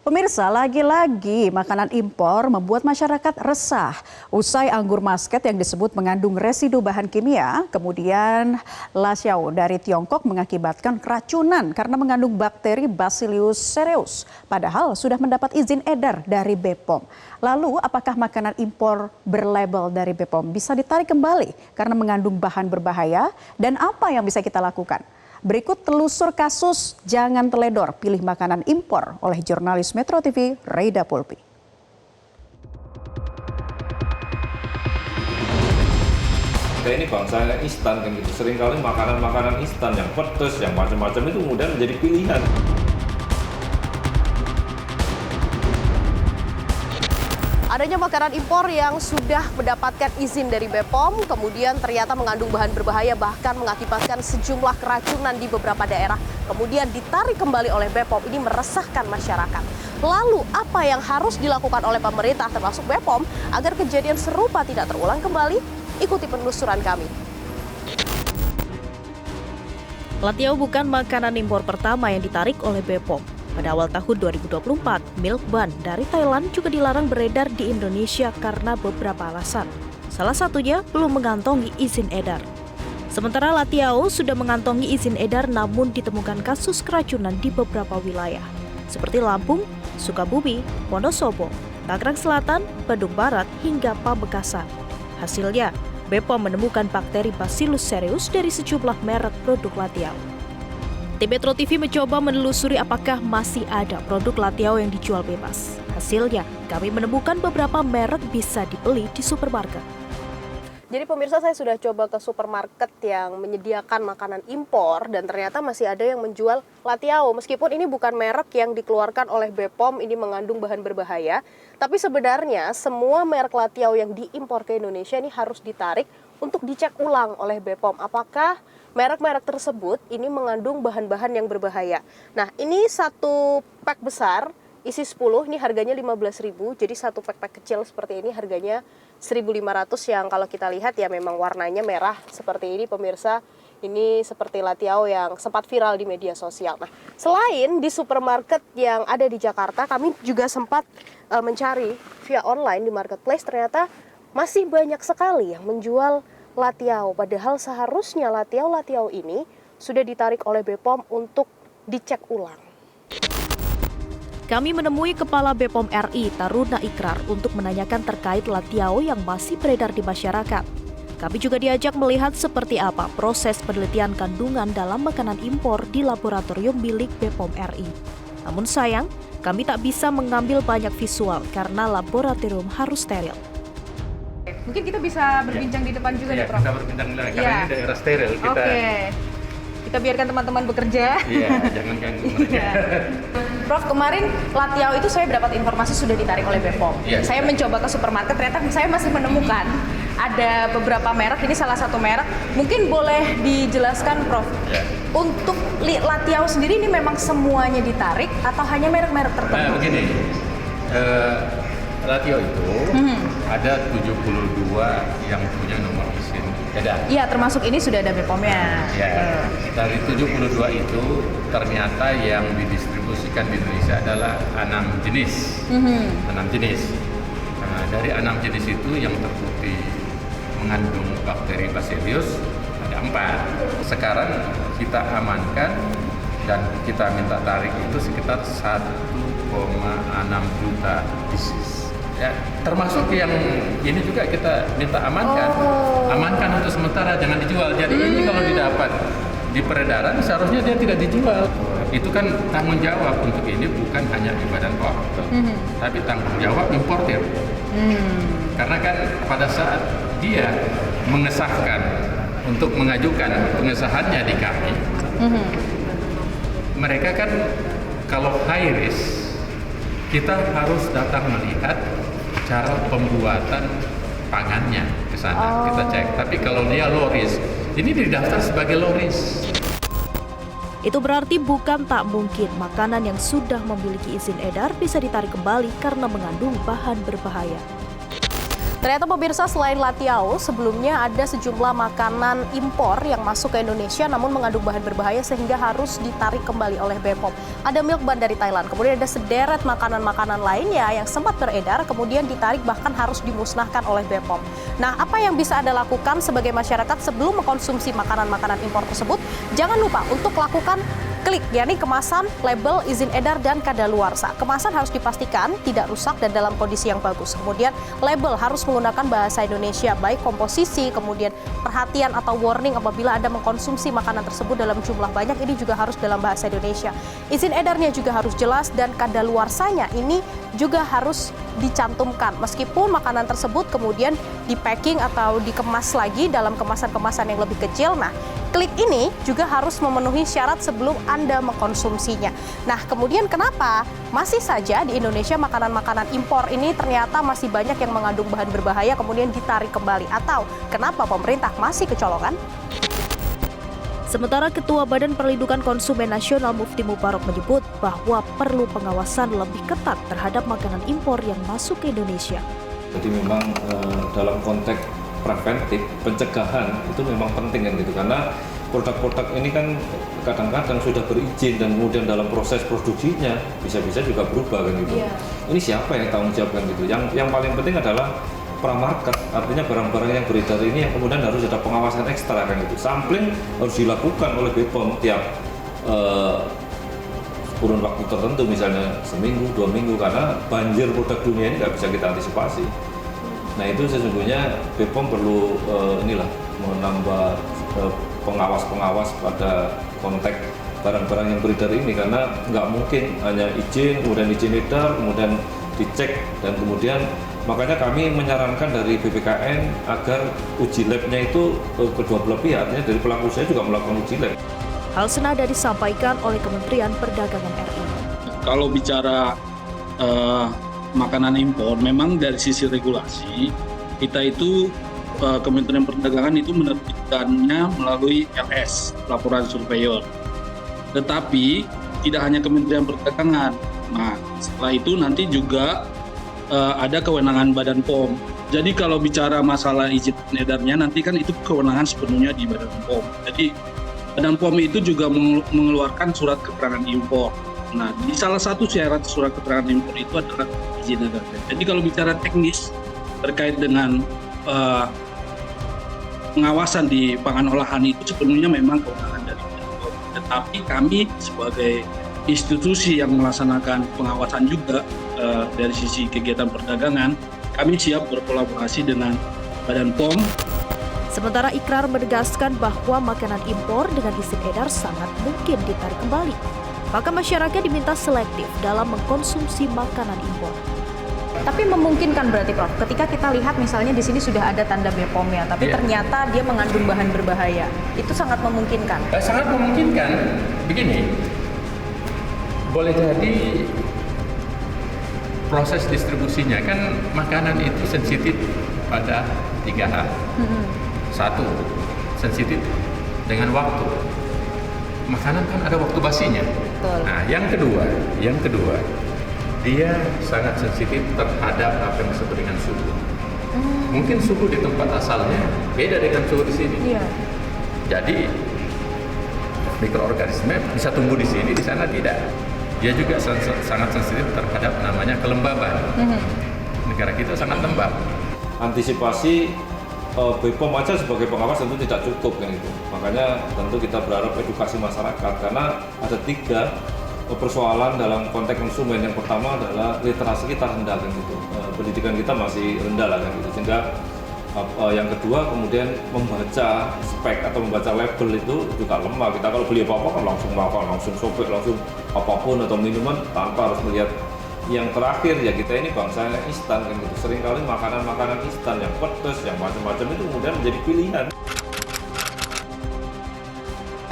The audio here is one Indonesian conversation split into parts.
Pemirsa, lagi-lagi makanan impor membuat masyarakat resah. Usai anggur muscat yang disebut mengandung residu bahan kimia, kemudian lasiao dari Tiongkok mengakibatkan keracunan karena mengandung bakteri Bacillus cereus. Padahal sudah mendapat izin edar dari BPOM. Lalu, apakah makanan impor berlabel dari BPOM bisa ditarik kembali karena mengandung bahan berbahaya? Dan apa yang bisa kita lakukan? Berikut telusur kasus Jangan Teledor Pilih Makanan Impor oleh jurnalis Metro TV Reida Pulpi. Kita ini bangsa instan kan gitu. Seringkali makanan-makanan instan yang pedas, yang macam-macam itu kemudian menjadi pilihan. Adanya makanan impor yang sudah mendapatkan izin dari BPOM, kemudian ternyata mengandung bahan berbahaya, bahkan mengakibatkan sejumlah keracunan di beberapa daerah, kemudian ditarik kembali oleh BPOM, ini meresahkan masyarakat. Lalu, apa yang harus dilakukan oleh pemerintah termasuk BPOM agar kejadian serupa tidak terulang kembali? Ikuti penelusuran kami. Latiao bukan makanan impor pertama yang ditarik oleh BPOM. Pada awal tahun 2024, milk bun dari Thailand juga dilarang beredar di Indonesia karena beberapa alasan. Salah satunya belum mengantongi izin edar. Sementara Latiao sudah mengantongi izin edar namun ditemukan kasus keracunan di beberapa wilayah, seperti Lampung, Sukabumi, Wonosobo, Tangerang Selatan, Bandung Barat, hingga Pamekasan. Hasilnya, BPOM menemukan bakteri Bacillus cereus dari sejumlah merek produk Latiao. Tim Metro TV mencoba menelusuri apakah masih ada produk Latiao yang dijual bebas. Hasilnya, kami menemukan beberapa merek bisa dibeli di supermarket. Jadi pemirsa, saya sudah coba ke supermarket yang menyediakan makanan impor dan ternyata masih ada yang menjual Latiao. Meskipun ini bukan merek yang dikeluarkan oleh BPOM, ini mengandung bahan berbahaya. Tapi sebenarnya semua merek Latiao yang diimpor ke Indonesia ini harus ditarik untuk dicek ulang oleh BPOM. Apakah merek-merek tersebut ini mengandung bahan-bahan yang berbahaya. Nah, ini satu pack besar, isi 10, ini harganya 15.000. Jadi satu pack kecil seperti ini harganya 1.500 yang kalau kita lihat ya memang warnanya merah seperti ini pemirsa. Ini seperti Latiao yang sempat viral di media sosial. Nah, selain di supermarket yang ada di Jakarta, kami juga sempat mencari via online di marketplace, ternyata masih banyak sekali yang menjual Latiao, padahal seharusnya Latiao ini sudah ditarik oleh BPOM untuk dicek ulang. Kami menemui Kepala BPOM RI, Taruna Ikrar, untuk menanyakan terkait Latiao yang masih beredar di masyarakat. Kami juga diajak melihat seperti apa proses penelitian kandungan dalam makanan impor di laboratorium milik BPOM RI. Namun sayang, kami tak bisa mengambil banyak visual karena laboratorium harus steril. Mungkin kita bisa berbincang di depan juga nih, Prof. Kita berbincang lagi, karena ini daerah steril. Kita biarkan teman-teman bekerja. Iya, jangan ganggu mereka. Prof, kemarin Latiao itu saya dapat informasi sudah ditarik oleh BPOM. Saya mencoba ke supermarket, ternyata saya masih menemukan ada beberapa merek, ini salah satu merek. Mungkin boleh dijelaskan, Prof, untuk Latiao sendiri ini memang semuanya ditarik atau hanya merek-merek tertentu? Begini, Latiao itu ada 72 yang punya nomor izin edar. Iya, termasuk ini sudah ada BPOM-nya. Ya, dari 72 itu ternyata yang didistribusikan di Indonesia adalah 6 jenis. 6 jenis. Nah, dari 6 jenis itu yang terbukti mengandung bakteri Bacillus ada 4. Sekarang kita amankan dan kita minta tarik itu sekitar 1,6 juta pieces. Ya, termasuk yang ini juga kita minta amankan. Amankan untuk sementara, jangan dijual. Jadi ini kalau didapat di peredaran seharusnya dia tidak dijual. Itu kan tanggung jawab untuk ini bukan hanya di Badan POM, tapi tanggung jawab importir. Karena kan pada saat dia mengesahkan untuk mengajukan pengesahannya di kami, mereka kan kalau high risk, kita harus datang melihat cara pembuatan pangannya ke sana, kita cek. Tapi kalau dia low risk, ini didaftar sebagai low risk. Itu berarti bukan tak mungkin makanan yang sudah memiliki izin edar bisa ditarik kembali karena mengandung bahan berbahaya. Ternyata pemirsa, selain latiao, sebelumnya ada sejumlah makanan impor yang masuk ke Indonesia namun mengandung bahan berbahaya sehingga harus ditarik kembali oleh BPOM. Ada milk bun dari Thailand, kemudian ada sederet makanan-makanan lainnya yang sempat beredar, kemudian ditarik bahkan harus dimusnahkan oleh BPOM. Nah, apa yang bisa Anda lakukan sebagai masyarakat sebelum mengkonsumsi makanan-makanan impor tersebut? Jangan lupa untuk lakukan klik, yakni kemasan, label, izin edar, dan kadaluarsa. Kemasan harus dipastikan tidak rusak dan dalam kondisi yang bagus. Kemudian label harus menggunakan bahasa Indonesia, baik komposisi, kemudian perhatian atau warning apabila Anda mengkonsumsi makanan tersebut dalam jumlah banyak, ini juga harus dalam bahasa Indonesia. Izin edarnya juga harus jelas dan kadaluarsanya ini juga harus dicantumkan. Meskipun makanan tersebut kemudian di-packing atau dikemas lagi dalam kemasan-kemasan yang lebih kecil, nah klik ini juga harus memenuhi syarat sebelum Anda mengkonsumsinya. Nah, kemudian kenapa masih saja di Indonesia makanan-makanan impor ini ternyata masih banyak yang mengandung bahan berbahaya kemudian ditarik kembali? Atau kenapa pemerintah masih kecolongan? Sementara Ketua Badan Perlindungan Konsumen Nasional Mufti Mubarok menyebut bahwa perlu pengawasan lebih ketat terhadap makanan impor yang masuk ke Indonesia. Jadi memang dalam konteks preventif, pencegahan itu memang penting kan gitu, karena produk-produk ini kan kadang-kadang sudah berizin dan kemudian dalam proses produksinya bisa-bisa juga berubah kan gitu. Ini siapa yang tanggung jawab kan gitu? Yang paling penting adalah pramarket, artinya barang-barang yang beredar ini yang kemudian harus ada pengawasan ekstra kan gitu. Sampling harus dilakukan oleh BPOM tiap kurun waktu tertentu, misalnya seminggu, 2 minggu, karena banjir produk dunia ini nggak bisa kita antisipasi. Nah itu sesungguhnya BPOM perlu menambah pengawas-pengawas pada konteks barang-barang yang beredar ini, karena nggak mungkin hanya izin, kemudian izin edar, kemudian dicek, dan kemudian makanya kami menyarankan dari BPKN agar uji labnya itu kedua belah pihak, artinya dari pelaku usaha juga melakukan uji lab. Hal senada disampaikan oleh Kementerian Perdagangan RI. Kalau bicara makanan impor, memang dari sisi regulasi kita itu Kementerian Perdagangan itu menerbitkannya melalui LS, laporan surveyor. Tetapi tidak hanya Kementerian Perdagangan. Nah, setelah itu nanti juga ada kewenangan Badan POM. Jadi kalau bicara masalah izin edarnya nanti kan itu kewenangan sepenuhnya di Badan POM. Jadi Badan POM itu juga mengeluarkan surat keterangan impor. Nah, di salah satu syarat surat keterangan impor itu adalah izin edar. Jadi kalau bicara teknis terkait dengan pengawasan di pangan olahan itu sepenuhnya memang kewenangan dari Badan POM. Tetapi kami sebagai institusi yang melaksanakan pengawasan juga dari sisi kegiatan perdagangan, kami siap berkolaborasi dengan Badan POM. Sementara Ikrar menegaskan bahwa makanan impor dengan izin edar sangat mungkin ditarik kembali. Maka masyarakat diminta selektif dalam mengkonsumsi makanan impor. Tapi memungkinkan berarti Prof, ketika kita lihat misalnya di sini sudah ada tanda BPOM-nya, tapi ternyata dia mengandung bahan berbahaya, itu sangat memungkinkan? Sangat memungkinkan. Begini, boleh jadi proses distribusinya kan makanan itu sensitif pada 3 hal. Satu, sensitif dengan waktu. Makanan kan ada waktu basinya. Betul. Nah, yang kedua, dia sangat sensitif terhadap apa yang disebut dengan suhu. Mungkin suhu di tempat asalnya beda dengan suhu di sini. Iya. Jadi mikroorganisme bisa tumbuh di sini, di sana tidak. Dia juga sangat sensitif terhadap namanya kelembaban. Negara kita sangat lembab. Antisipasi BPOM aja sebagai pengawas tentu tidak cukup kan itu. Makanya tentu kita berharap edukasi masyarakat, karena ada 3 persoalan dalam konteks konsumen. Yang pertama adalah literasi kita rendah kan gitu. Pendidikan kita masih rendah lah kan gitu. Sehingga yang kedua kemudian membaca spek atau membaca label itu juga lemah. Kita kalau beli apa-apa kan langsung makan, langsung sobek, langsung apapun atau minuman tanpa harus melihat. Yang terakhir ya kita ini bangsa instan kan gitu. Seringkali makanan-makanan instan yang pedas, yang macam-macam itu kemudian menjadi pilihan.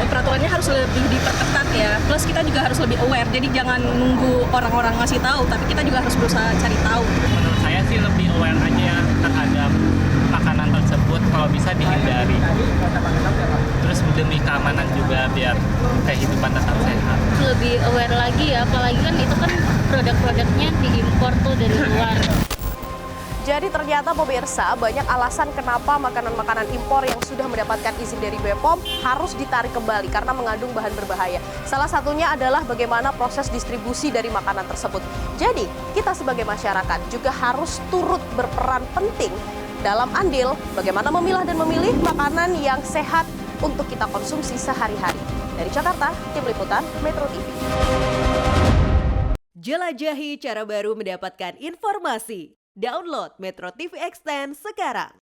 Peraturannya harus lebih diperketat ya. Plus kita juga harus lebih aware. Jadi jangan nunggu orang-orang ngasih tahu, tapi kita juga harus berusaha cari tahu. Menurut saya sih lebih aware aja terhadap makanan tersebut, kalau bisa dihindari. Terus demi keamanan juga biar kehidupan tetap sehat. Lebih aware lagi ya, apalagi kan itu kan produk-produknya diimpor tuh dari luar. Jadi ternyata pemirsa banyak alasan kenapa makanan-makanan impor yang sudah mendapatkan izin dari BPOM harus ditarik kembali karena mengandung bahan berbahaya. Salah satunya adalah bagaimana proses distribusi dari makanan tersebut. Jadi kita sebagai masyarakat juga harus turut berperan penting dalam andil bagaimana memilah dan memilih makanan yang sehat untuk kita konsumsi sehari-hari. Dari Jakarta, Tim Liputan Metro TV. Jelajahi cara baru mendapatkan informasi. Download Metro TV Extend sekarang.